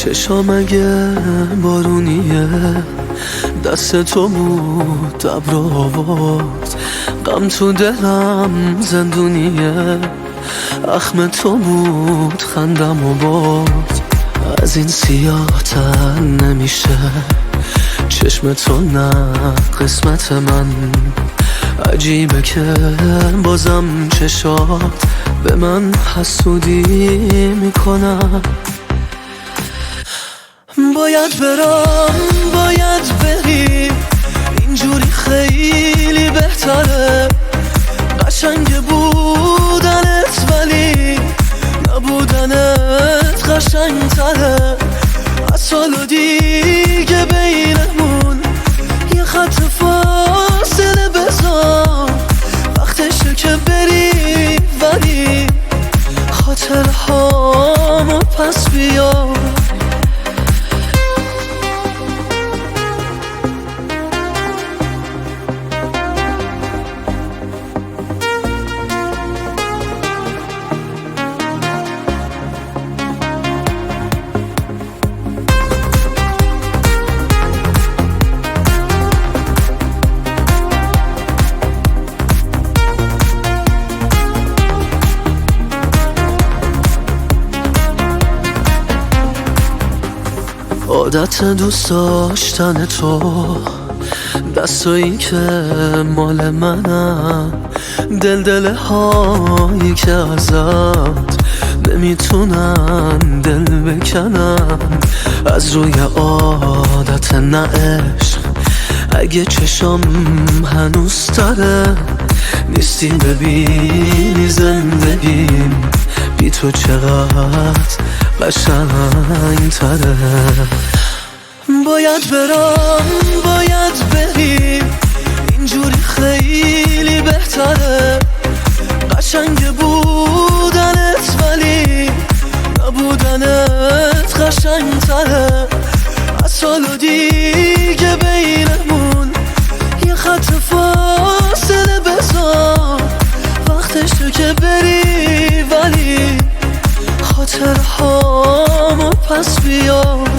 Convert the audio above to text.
چشام اگه بارونیه، دست تو بود ابرو آورد، غم تو دلم زندونیه، اخم تو بود خندموبرد. از این سیاه تر نمیشه، چشم تو نه قسمت من، عجیبه که بازم چشات به من حسودی میکنن. باید برم باید بری، اینجوری خیلی بهتره، قشنگ بودنت ولی نبودنت قشنگ تره. از سال و دیگه بینمون یه خط فاصله بذار، وقتشه که بری ولی خاطرهامو پس بیار. عادت دوست داشتن تو، دستایی که مال منم، دل هایی که ازت نمیتونن دل بکنن. از روی عادت نه عشق، اگه چشام هنوز تره، نیستی ببینی زندگیم بی تو چقدر قشنگ تره. باید برم باید بری، اینجوری خیلی بهتره، قشنگ بودنت ولی نبودنت قشنگ تره. از سال و دیگه بینمون یه خط فاصله بذار، وقتشه که بری ولی خاطرهامو پس بیار.